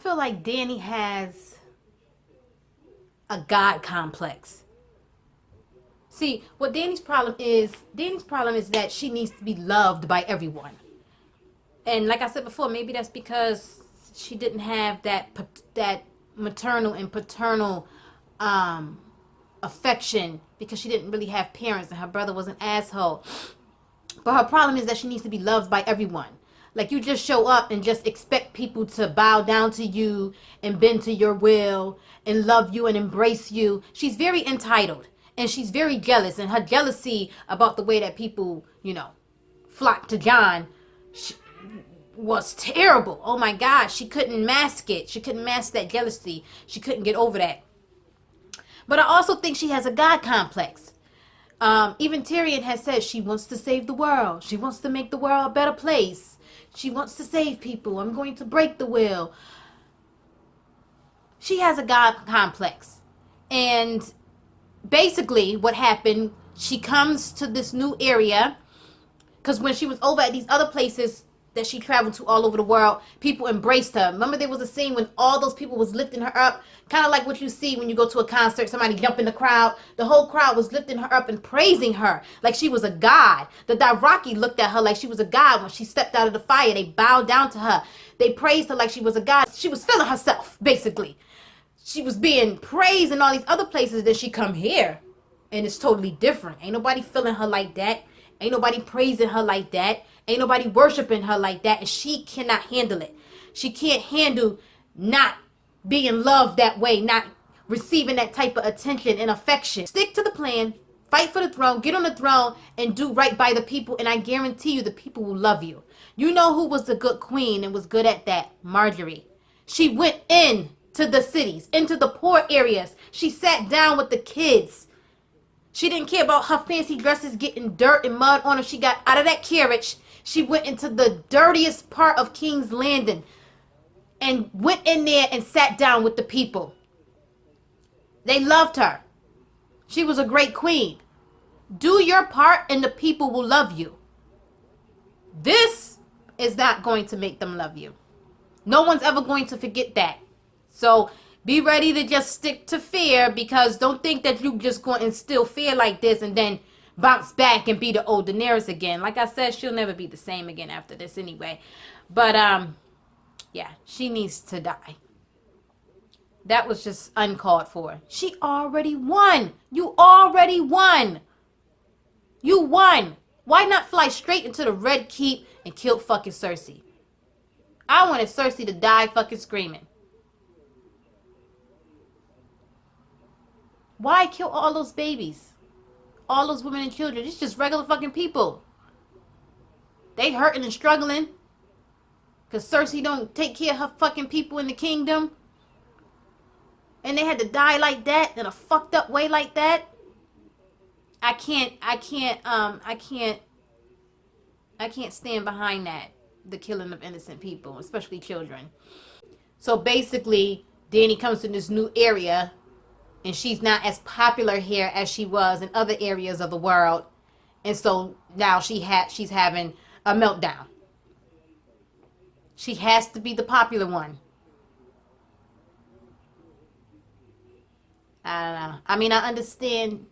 I feel like Danny has a God complex. See, what Danny's problem is that she needs to be loved by everyone. And like I said before, maybe that's because she didn't have that maternal and paternal affection, because she didn't really have parents and her brother was an asshole. But her problem is that she needs to be loved by everyone. Like, you just show up and just expect people to bow down to you and bend to your will and love you and embrace you. She's very entitled and she's very jealous. And her jealousy about the way that people, flock to John was terrible. Oh my God. She couldn't mask it. She couldn't mask that jealousy. She couldn't get over that. But I also think she has a God complex. Even Tyrion has said she wants to save the world. She wants to make the world a better place. She wants to save people. I'm going to break the will. She has a God complex. And basically what happened, she comes to this new area, because when she was over at these other places that she traveled to all over the world, people embraced her. Remember, there was a scene when all those people was lifting her up, kind of like what you see when you go to a concert, somebody jump in the crowd. The whole crowd was lifting her up and praising her like she was a god. The Dothraki looked at her like she was a god. When she stepped out of the fire, they bowed down to her. They praised her like she was a god. She was feeling herself, basically. She was being praised in all these other places. Then she come here, and it's totally different. Ain't nobody feeling her like that. Ain't nobody praising her like that. Ain't nobody worshiping her like that. And she cannot handle it. She can't handle not being loved that way, not receiving that type of attention and affection. Stick to the plan. Fight for the throne. Get on the throne and do right by the people. And I guarantee you the people will love you. You know who was a good queen and was good at that? Marjorie. She went in to the cities, into the poor areas. She sat down with the kids. She didn't care about her fancy dresses getting dirt and mud on her. She got out of that carriage. She went into the dirtiest part of King's Landing and went in there and sat down with the people. They loved her. She was a great queen. Do your part and the people will love you. This is not going to make them love you. No one's ever going to forget that. So be ready to just stick to fear, because don't think that you just going to instill fear like this and then bounce back and be the old Daenerys again. Like I said, she'll never be the same again after this anyway. But yeah, she needs to die. That was just uncalled for. She already won. You already won. You won. Why not fly straight into the Red Keep and kill fucking Cersei? I wanted Cersei to die fucking screaming. Why kill all those babies? All those women and children? It's just regular fucking people. They hurting and struggling because Cersei don't take care of her fucking people in the kingdom. And they had to die like that, in a fucked up way like that. I can't stand behind that. The killing of innocent people, especially children. So basically, Dany comes to this new area, and she's not as popular here as she was in other areas of the world. And so now she's having a meltdown. She has to be the popular one. I don't know. I mean, I understand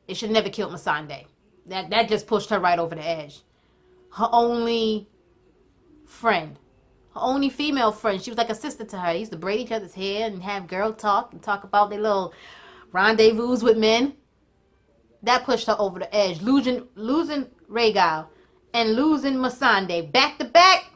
it should never killed Missandei. That just pushed her right over the edge. Her only friend. Her only female friend. She was like a sister to her. They used to braid each other's hair and have girl talk and talk about their little rendezvous with men. That pushed her over the edge. Losing Rhaegal and losing Missandei back to back.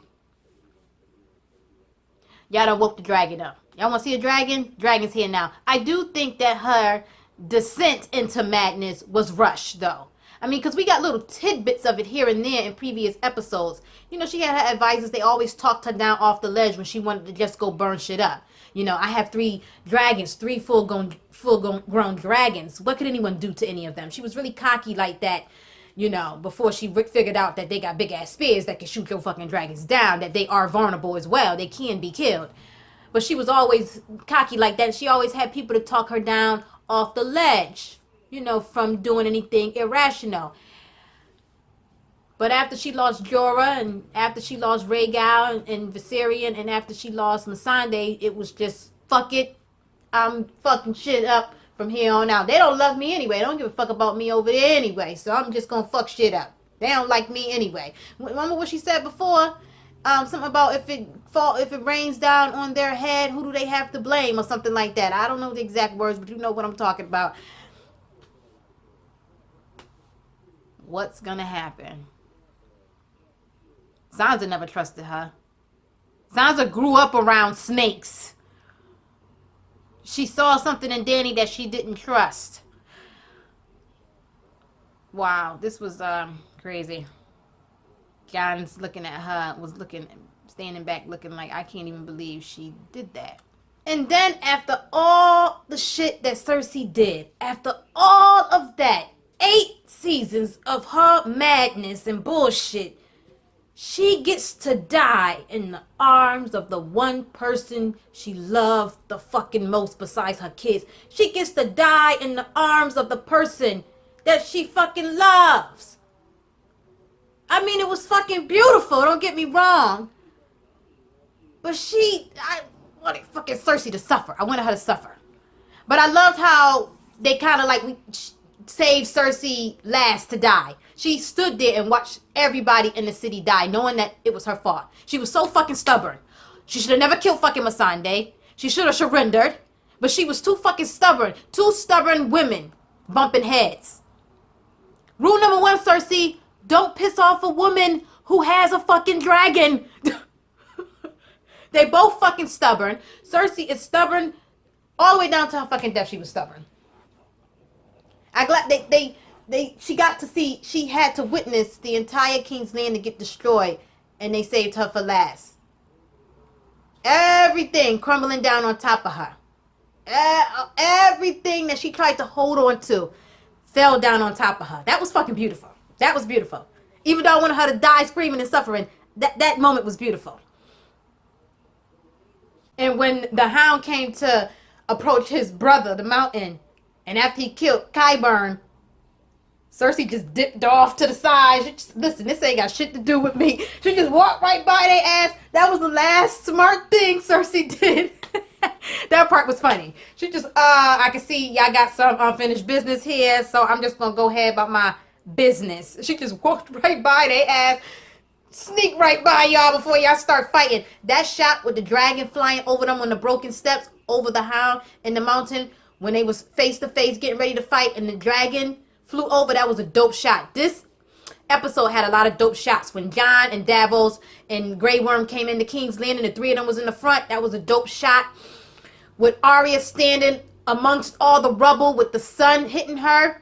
Y'all done woke the dragon up. Y'all want to see a dragon? Dragon's here now. I do think that her descent into madness was rushed, though. I mean, because we got little tidbits of it here and there in previous episodes. You know, she had her advisors. They always talked her down off the ledge when she wanted to just go burn shit up. You know, I have 3 dragons, 3 full-grown dragons. What could anyone do to any of them? She was really cocky like that, you know, before she figured out that they got big-ass spears that can shoot your fucking dragons down, that they are vulnerable as well. They can be killed. But she was always cocky like that. She always had people to talk her down off the ledge, you know, from doing anything irrational. But after she lost Jorah, and after she lost Rhaegal and Viserion, and after she lost Missandei, it was just, fuck it. I'm fucking shit up from here on out. They don't love me anyway. They don't give a fuck about me over there anyway. So I'm just gonna fuck shit up. They don't like me anyway. Remember what she said before? Something about if it rains down on their head, who do they have to blame or something like that. I don't know the exact words, but you know what I'm talking about. What's gonna happen? Sansa never trusted her. Sansa grew up around snakes. She saw something in Dany that she didn't trust. Wow, this was crazy. John's looking at her, standing back looking like, I can't even believe she did that. And then after all the shit that Cersei did, after all of that, 8 seasons of her madness and bullshit, she gets to die in the arms of the one person she loved the fucking most besides her kids. She gets to die in the arms of the person that she fucking loves. I mean, it was fucking beautiful, don't get me wrong. But I wanted fucking Cersei to suffer. I wanted her to suffer. But I loved how they kind of like saved Cersei last to die. She stood there and watched everybody in the city die, knowing that it was her fault. She was so fucking stubborn. She should have never killed fucking Missandei. She should have surrendered. But she was too fucking stubborn. 2 stubborn women bumping heads. Rule number 1, Cersei, don't piss off a woman who has a fucking dragon. They both fucking stubborn. Cersei is stubborn all the way down to her fucking death. She was stubborn. I'm glad she got to see, she had to witness the entire King's Landing get destroyed, and they saved her for last. Everything crumbling down on top of her. Everything that she tried to hold on to fell down on top of her. That was fucking beautiful. That was beautiful. Even though I wanted her to die screaming and suffering, that moment was beautiful. And when the Hound came to approach his brother, the Mountain, and after he killed Qyburn, Cersei just dipped off to the side. Listen, this ain't got shit to do with me. She just walked right by their ass. That was the last smart thing Cersei did. That part was funny. She just, I can see y'all got some unfinished business here, so I'm just gonna go ahead about my business. She just walked right by their ass, sneak right by y'all before y'all start fighting. That shot with the dragon flying over them on the broken steps over the Hound in the mountain when they was face to face getting ready to fight and the dragon flew over, that was a dope shot. This episode had a lot of dope shots. When Jon and Davos and Grey Worm came into King's Landing, the 3 of them was in the front. That was a dope shot. With Arya standing amongst all the rubble with the sun hitting her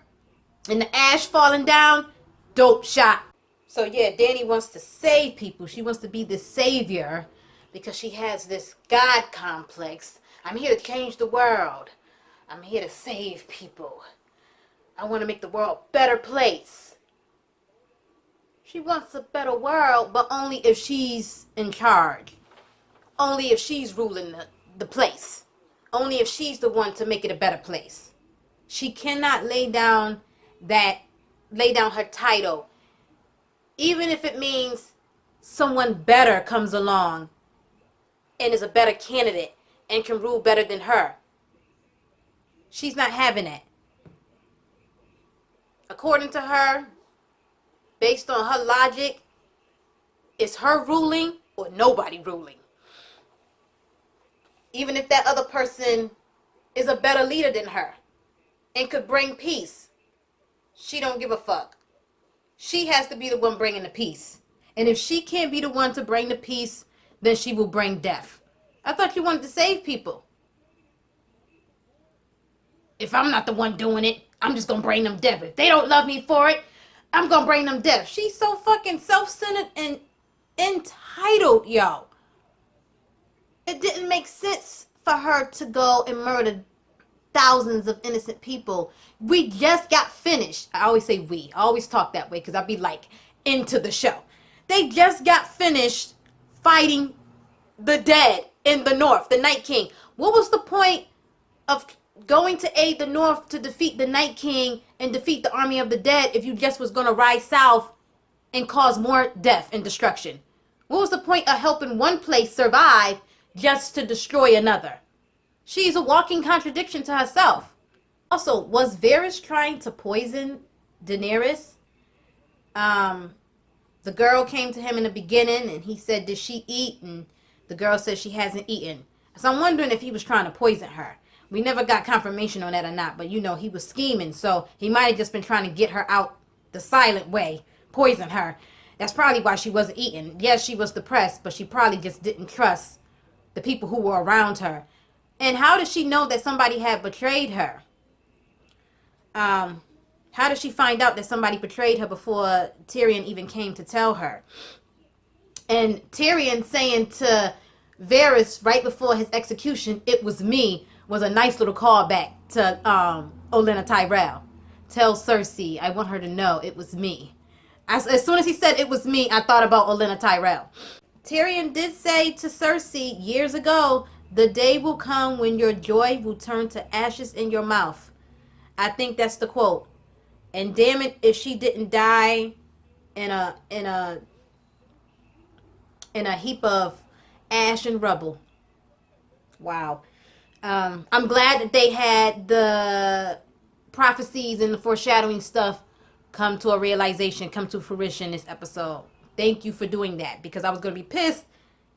and the ash falling down, dope shot. So yeah, Dany wants to save people. She wants to be the savior because she has this God complex. I'm here to change the world. I'm here to save people. I want to make the world a better place. She wants a better world, but only if she's in charge. Only if she's ruling the place. Only if she's the one to make it a better place. She cannot lay down her title, even if it means someone better comes along and is a better candidate and can rule better than her. She's not having it. According to her, based on her logic, it's her ruling or nobody ruling. Even if that other person is a better leader than her and could bring peace, she don't give a fuck. She has to be the one bringing the peace. And if she can't be the one to bring the peace, then she will bring death. I thought you wanted to save people. If I'm not the one doing it, I'm just gonna bring them death. If they don't love me for it, I'm gonna bring them death. She's so fucking self-centered and entitled, yo. It didn't make sense for her to go and murder thousands of innocent people. We just got finished. I always say we. I always talk that way because I be like into the show. They just got finished fighting the dead in the north, the Night King. What was the point of going to aid the north to defeat the Night King and defeat the army of the dead if you just was going to ride south and cause more death and destruction? What was the point of helping one place survive just to destroy another? She's a walking contradiction to herself. Also, was Varys trying to poison Daenerys? The girl came to him in the beginning and he said, did she eat? And the girl said she hasn't eaten. So I'm wondering if he was trying to poison her. We never got confirmation on that or not, but you know, he was scheming. So he might have just been trying to get her out the silent way, poison her. That's probably why she wasn't eating. Yes, she was depressed, but she probably just didn't trust the people who were around her. And how did she know that somebody had betrayed her? How did she find out that somebody betrayed her before Tyrion even came to tell her? And Tyrion saying to Varys right before his execution, "It was me," was a nice little callback to Olenna Tyrell. Tell Cersei, I want her to know it was me. As soon as he said it was me, I thought about Olenna Tyrell. Tyrion did say to Cersei years ago, the day will come when your joy will turn to ashes in your mouth. I think that's the quote. And damn it, if she didn't die in a heap of ash and rubble. Wow. I'm glad that they had the prophecies and the foreshadowing stuff come to a realization, come to fruition this episode. Thank you for doing that, because I was going to be pissed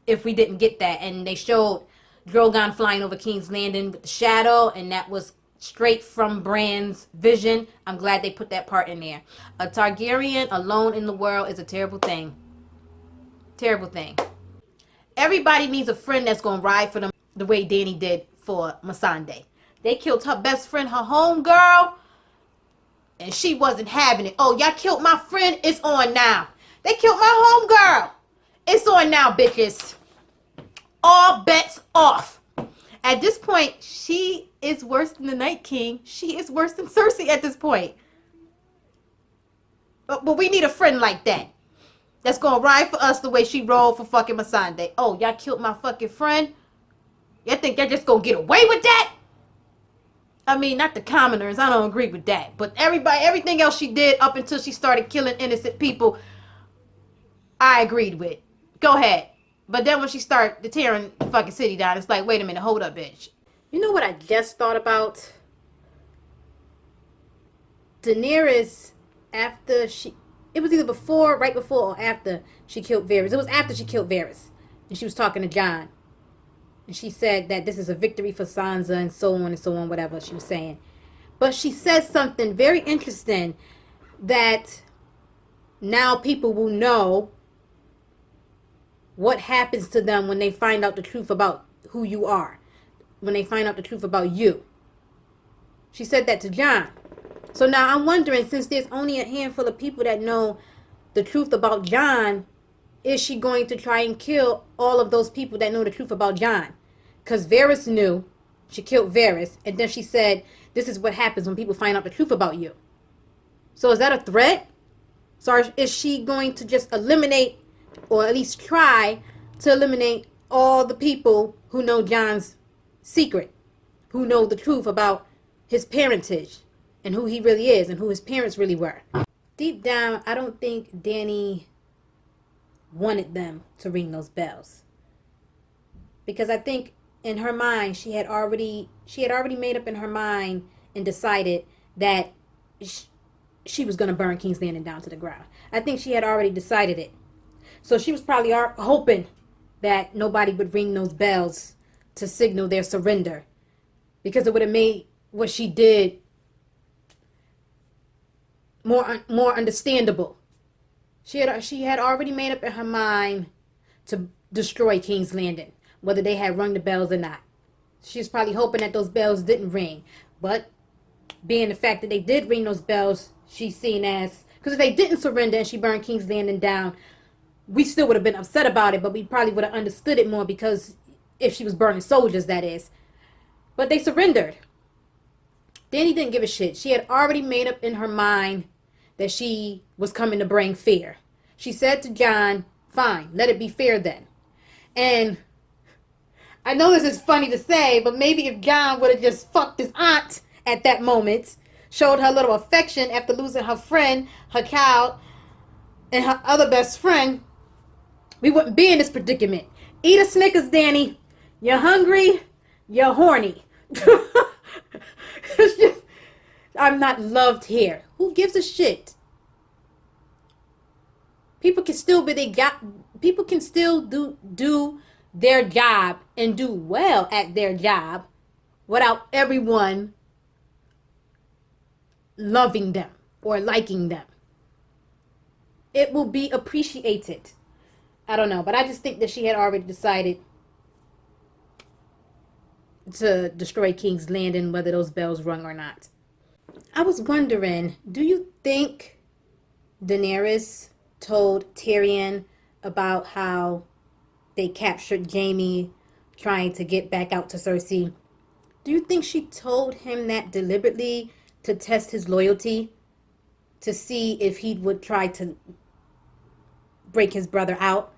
if we didn't get that. And they showed Drogon flying over King's Landing with the shadow, and that was straight from Bran's vision. I'm glad they put that part in there. A Targaryen alone in the world is a terrible thing. Terrible thing. Everybody needs a friend that's going to ride for them the way Dany did for Missandei. They killed her best friend, her homegirl, and she wasn't having it. Oh, y'all killed my friend? It's on now. They killed my homegirl. It's on now, bitches. All bets off. At this point, she is worse than the Night King. She is worse than Cersei at this point. But we need a friend like that. That's going to ride for us the way she rolled for fucking Missandei. Oh, y'all killed my fucking friend? Y'all think y'all just going to get away with that? I mean, not the commoners. I don't agree with that. But everything else she did up until she started killing innocent people, I agreed with. Go ahead. But then when she started tearing the fucking city down, it's like, wait a minute, hold up, bitch. You know what I just thought about? Daenerys, after it was either before, right before, or after she killed Varys. It was after she killed Varys. And she was talking to Jon. And she said that this is a victory for Sansa and so on, whatever she was saying. But she said something very interesting, that now people will know what happens to them when they find out the truth about who you are. When they find out the truth about you. She said that to Jon. So now I'm wondering, since there's only a handful of people that know the truth about Jon, is she going to try and kill all of those people that know the truth about Jon? Because Varys knew. She killed Varys. And then she said, this is what happens when people find out the truth about you. So is that a threat? So is she going to just eliminate, or at least try to eliminate, all the people who know Jon's secret, who know the truth about his parentage and who he really is and who his parents really were? Deep down, I don't think Dany wanted them to ring those bells, because I think in her mind she had already made up in her mind and decided that she was going to burn King's Landing down to the ground. I think she had already decided it. So she was probably hoping that nobody would ring those bells to signal their surrender, because it would have made what she did more understandable. She had already made up in her mind to destroy King's Landing, whether they had rung the bells or not. She was probably hoping that those bells didn't ring. But being the fact that they did ring those bells, she's seen as, because if they didn't surrender and she burned King's Landing down, we still would have been upset about it, but we probably would have understood it more, because if she was burning soldiers, that is. But they surrendered. Dany didn't give a shit. She had already made up in her mind that she was coming to bring fear. She said to Jon, fine, let it be fair then. And I know this is funny to say, but maybe if Jon would have just fucked his aunt at that moment, showed her a little affection after losing her friend, her child, and her other best friend, we wouldn't be in this predicament. Eat a Snickers, Danny. You're hungry. You're horny. It's just, I'm not loved here. Who gives a shit? People can still be they got. People can still do their job and do well at their job without everyone loving them or liking them. It will be appreciated. I don't know, but I just think that she had already decided to destroy King's Landing, whether those bells rung or not. I was wondering, do you think Daenerys told Tyrion about how they captured Jaime trying to get back out to Cersei? Do you think she told him that deliberately to test his loyalty, to see if he would try to break his brother out?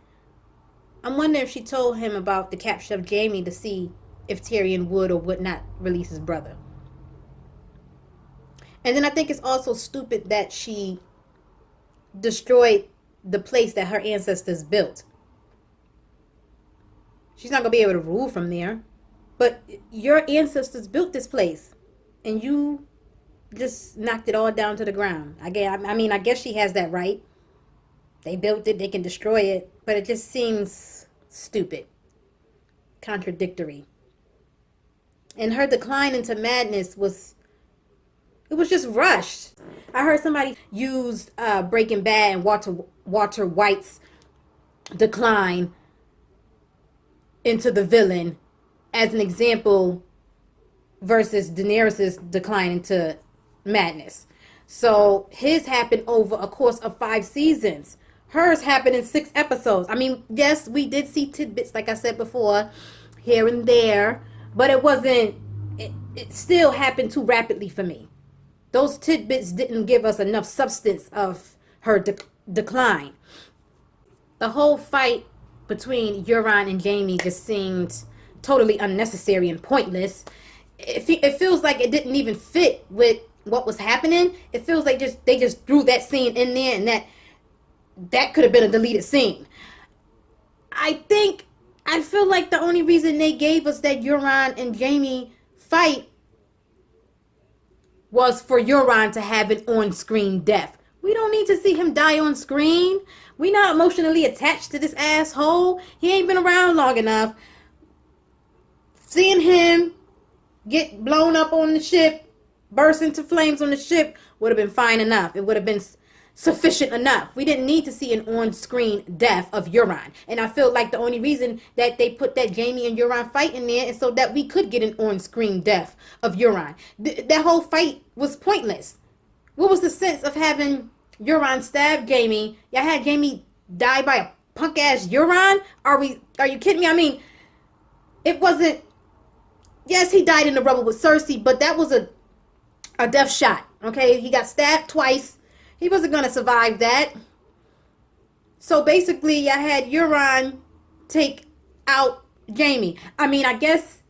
I'm wondering if she told him about the capture of Jaime to see if Tyrion would or would not release his brother. And then I think it's also stupid that she destroyed the place that her ancestors built. She's not going to be able to rule from there. But your ancestors built this place, and you just knocked it all down to the ground. I guess she has that right. They built it, they can destroy it, but it just seems stupid, contradictory. And her decline into madness was just rushed. I heard somebody used Breaking Bad and Walter White's decline into the villain as an example versus Daenerys' decline into madness. So his happened over a course of 5 seasons. Hers happened in 6 episodes. I mean, yes, we did see tidbits, like I said before, here and there, but it still happened too rapidly for me. Those tidbits didn't give us enough substance of her decline. The whole fight between Euron and Jaime just seemed totally unnecessary and pointless. It feels like it didn't even fit with what was happening. It feels like they just threw that scene in there, and that could have been a deleted scene. I feel like the only reason they gave us that Euron and Jaime fight was for Euron to have an on-screen death. We don't need to see him die on screen. We not emotionally attached to this asshole. He ain't been around long enough. Seeing him get blown up on the ship, burst into flames on the ship, would have been fine enough. It would have been sufficient enough. We didn't need to see an on-screen death of Euron. And I feel like the only reason that they put that Jaime and Euron fight in there is so that we could get an on-screen death of Euron. That whole fight was pointless. What was the sense of having Euron stab Jaime? Y'all had Jaime die by a punk-ass Euron? Are you kidding me? I mean, it wasn't... Yes, he died in the rubble with Cersei, but that was a death shot, okay? He got stabbed twice. He wasn't going to survive that. So basically, I had Euron take out Jaime. I mean, I guess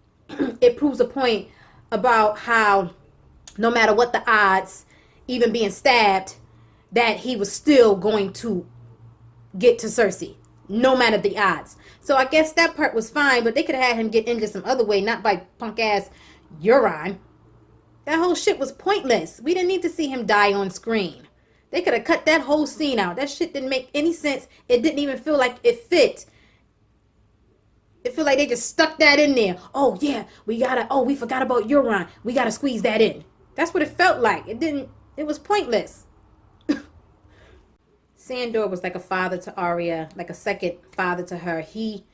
it proves a point about how no matter what the odds, even being stabbed, that he was still going to get to Cersei, no matter the odds. So I guess that part was fine, but they could have had him get injured some other way, not by punk-ass Euron. That whole shit was pointless. We didn't need to see him die on screen. They could have cut that whole scene out. That shit didn't make any sense. It didn't even feel like it fit. It felt like they just stuck that in there. Oh, yeah, we forgot about Euron. We gotta squeeze that in. That's what it felt like. It was pointless. Sandor was like a father to Arya, like a second father to her. He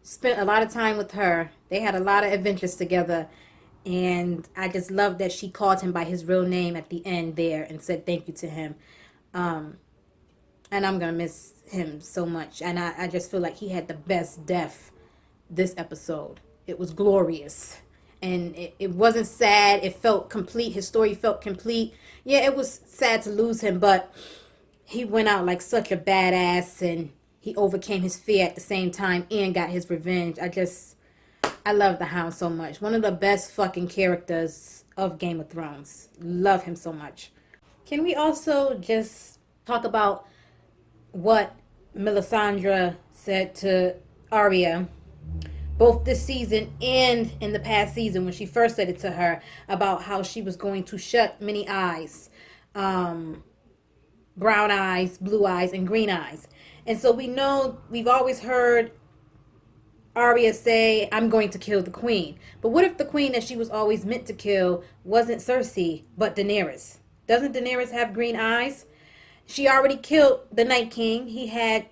spent a lot of time with her. They had a lot of adventures together. And I just love that she called him by his real name at the end there and said thank you to him. And I'm going to miss him so much. And I just feel like he had the best death this episode. It was glorious. And it wasn't sad. It felt complete. His story felt complete. Yeah, it was sad to lose him, but he went out like such a badass, and he overcame his fear at the same time and got his revenge. I love the Hound so much. One of the best fucking characters of Game of Thrones. Love him so much. Can we also just talk about what Melisandre said to Arya, both this season and in the past season when she first said it to her about how she was going to shut many eyes, um, brown eyes, blue eyes, and green eyes. And so we know, we've always heard Arya say, I'm going to kill the queen. But what if the queen that she was always meant to kill wasn't Cersei, but Daenerys? Doesn't Daenerys have green eyes? She already killed the Night King. He had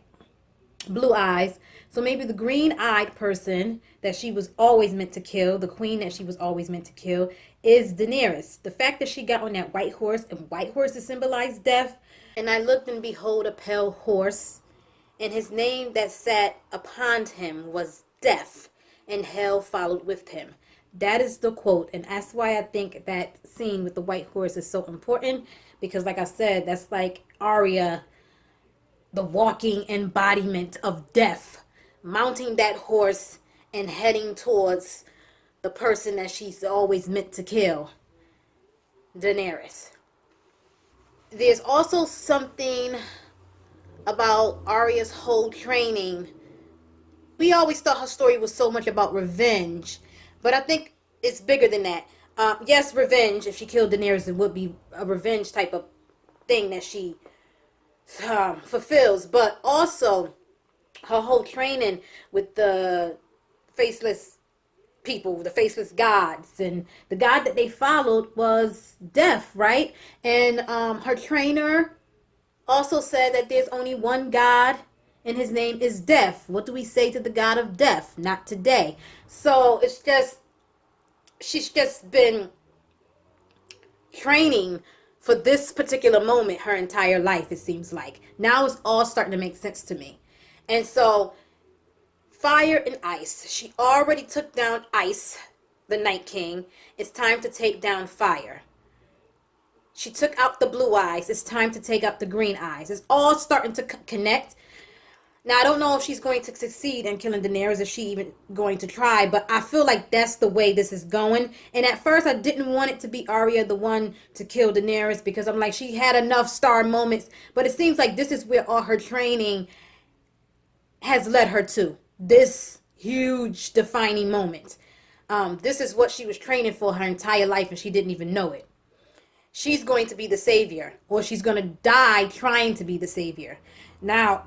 blue eyes. So maybe the green-eyed person that she was always meant to kill, the queen that she was always meant to kill, is Daenerys. The fact that she got on that white horse, and white horses symbolize death. And I looked, and behold, a pale horse, and his name that sat upon him was Death, and hell followed with him. That is the quote, and that's why I think that scene with the white horse is so important, because like I said, that's like Arya, the walking embodiment of death, mounting that horse and heading towards the person that she's always meant to kill, Daenerys. There's also something about Arya's whole training. We always thought her story was so much about revenge, but I think it's bigger than that. Yes, revenge. If she killed Daenerys, it would be a revenge type of thing that she fulfills, but also her whole training with the faceless people, the faceless gods, and the god that they followed was death, right? And her trainer also said that there's only one god, and his name is death. What do we say to the god of death? Not today. So it's just, she's just been training for this particular moment her entire life, it seems like. Now it's all starting to make sense to me. And so, fire and ice. She already took down Ice, the Night King. It's time to take down fire. She took out the blue eyes. It's time to take out the green eyes. It's all starting to connect. Now, I don't know if she's going to succeed in killing Daenerys, if she even going to try, but I feel like that's the way this is going. And at first, I didn't want it to be Arya, the one to kill Daenerys, because I'm like, she had enough star moments, but it seems like this is where all her training has led her to. This huge defining moment. This is what she was training for her entire life, and she didn't even know it. She's going to be the savior, or she's going to die trying to be the savior. Now,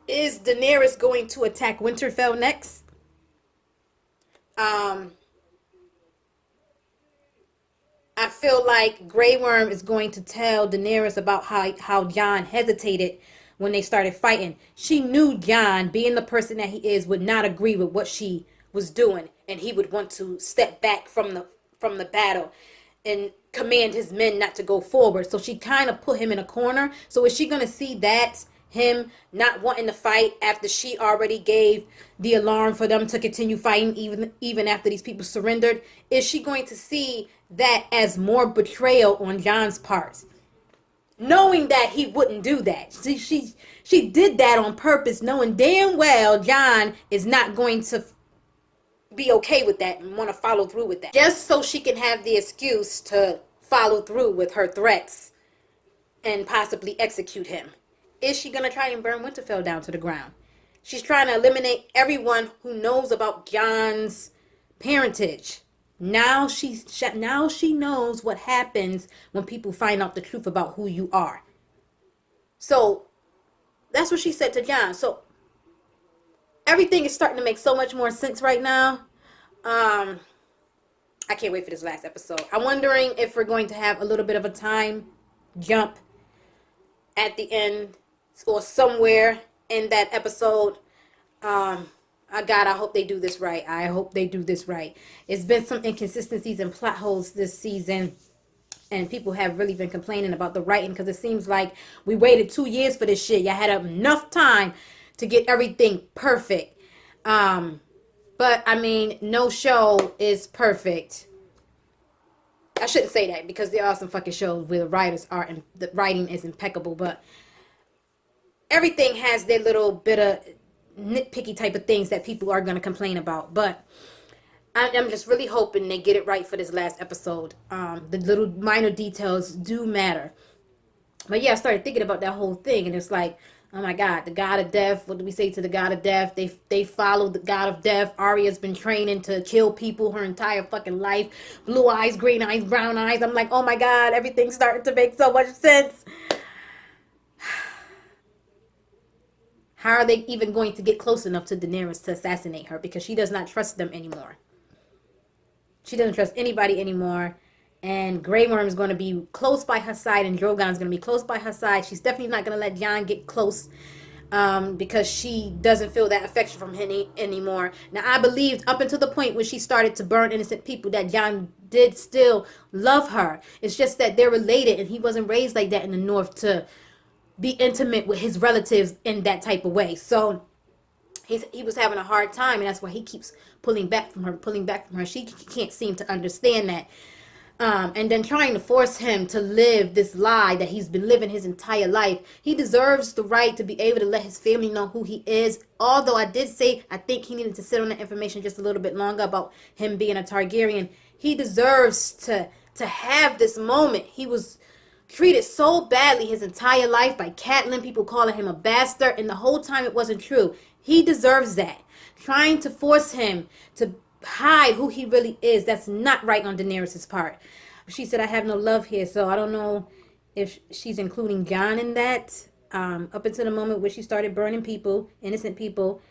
is Daenerys going to attack Winterfell next? I feel like Grey Worm is going to tell Daenerys about how Jon hesitated when they started fighting. She knew Jon, being the person that he is, would not agree with what she was doing, and he would want to step back from the battle and command his men not to go forward. So she kind of put him in a corner. So is she going to see that, him not wanting to fight after she already gave the alarm for them to continue fighting even after these people surrendered? Is she going to see that as more betrayal on Jon's part, knowing that he wouldn't do that? She did that on purpose, knowing damn well Jon is not going to be okay with that and want to follow through with that, just so she can have the excuse to follow through with her threats and possibly execute him. Is she going to try and burn Winterfell down to the ground? She's trying to eliminate everyone who knows about Jon's parentage. Now she knows what happens when people find out the truth about who you are. So that's what she said to Jon. So everything is starting to make so much more sense right now. I can't wait for this last episode. I'm wondering if we're going to have a little bit of a time jump at the end or somewhere in that episode. I hope they do this right. I hope they do this right. It's been some inconsistencies and plot holes this season, and people have really been complaining about the writing, because it seems like we waited 2 years for this shit. Y'all had enough time to get everything perfect. But I mean, no show is perfect. I shouldn't say that, because there are some fucking shows where the writers are and the writing is impeccable, but everything has their little bit of nitpicky type of things that people are going to complain about. But I'm just really hoping they get it right for this last episode. The little minor details do matter. But yeah, I started thinking about that whole thing, and it's like, oh my God, the God of Death. What do we say to the God of Death? They follow the God of Death. Arya's been training to kill people her entire fucking life. Blue eyes, green eyes, brown eyes. I'm like, oh my God, everything's starting to make so much sense. How are they even going to get close enough to Daenerys to assassinate her? Because she does not trust them anymore. She doesn't trust anybody anymore. And Grey Worm is going to be close by her side, and Drogon's going to be close by her side. She's definitely not going to let Jon get close, because she doesn't feel that affection from him anymore. Now, I believed up until the point when she started to burn innocent people that Jon did still love her. It's just that they're related, and he wasn't raised like that in the North to be intimate with his relatives in that type of way. So he was having a hard time, and that's why he keeps pulling back from her, pulling back from her. She can't seem to understand that. And then trying to force him to live this lie that he's been living his entire life. He deserves the right to be able to let his family know who he is. Although I did say I think he needed to sit on the information just a little bit longer about him being a Targaryen. He deserves to have this moment. He was treated so badly his entire life by Catelyn, people calling him a bastard, and the whole time it wasn't true. He deserves that. Trying to force him to hide who he really is, that's not right on Daenerys' part. She said, I have no love here, so I don't know if she's including Jon in that. Up until the moment where she started burning people, innocent people,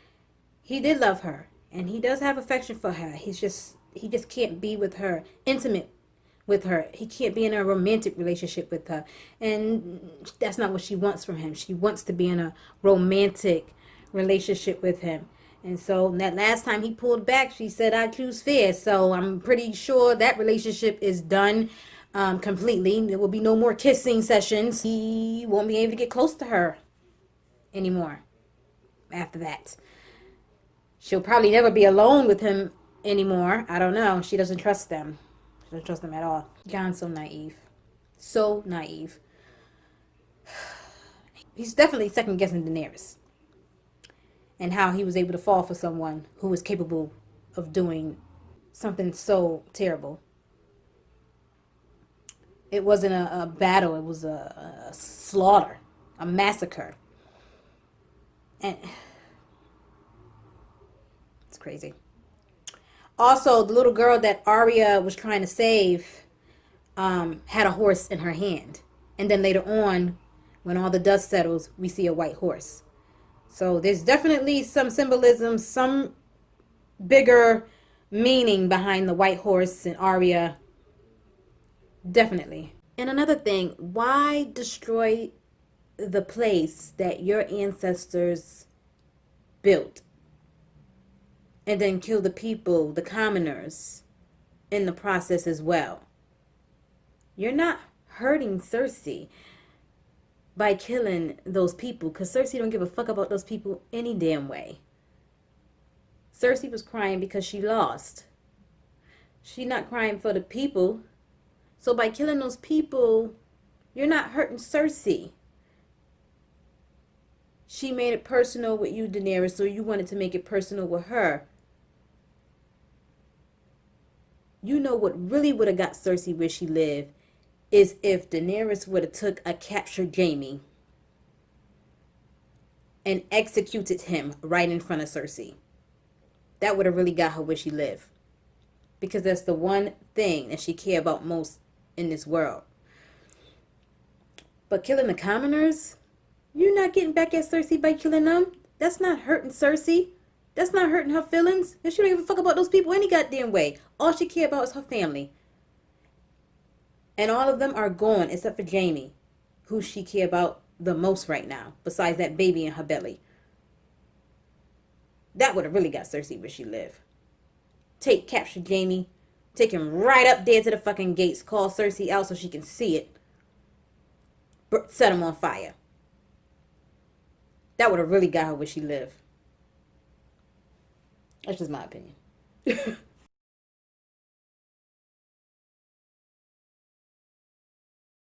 he did love her, and he does have affection for her. He just can't be with her, intimate with her. He can't be in a romantic relationship with her, and that's not what she wants from him. She wants to be in a romantic relationship with him. And so that last time he pulled back, she said, I choose fear. So I'm pretty sure that relationship is done, completely. There will be no more kissing sessions. He won't be able to get close to her anymore after that. She'll probably never be alone with him anymore. I don't know. She doesn't trust them. She doesn't trust them at all. John's so naive. So naive. He's definitely second guessing Daenerys, and how he was able to fall for someone who was capable of doing something so terrible. It wasn't a battle, it was a slaughter, a massacre. And it's crazy. Also, the little girl that Arya was trying to save, had a horse in her hand. And then later on, when all the dust settles, we see a white horse. So there's definitely some symbolism, some bigger meaning behind the white horse and Arya. Definitely. And another thing, why destroy the place that your ancestors built and then kill the people, the commoners, in the process as well? You're not hurting Cersei by killing those people, because Cersei don't give a fuck about those people any damn way. Cersei was crying because she lost. She's not crying for the people. So by killing those people, you're not hurting Cersei. She made it personal with you, Daenerys, so you wanted to make it personal with her. You know what really would have got Cersei where she lived is if Daenerys would have took a captured Jaime and executed him right in front of Cersei. That would have really got her where she lived. Because that's the one thing that she cared about most in this world. But killing the commoners, you're not getting back at Cersei by killing them. That's not hurting Cersei. That's not hurting her feelings. And she don't give a fuck about those people any goddamn way. All she care about is her family. And all of them are gone except for Jaime, who she care about the most right now, besides that baby in her belly. That would have really got Cersei where she lived. Capture Jaime, take him right up there to the fucking gates, call Cersei out so she can see it, set him on fire. That would have really got her where she lived. That's just my opinion.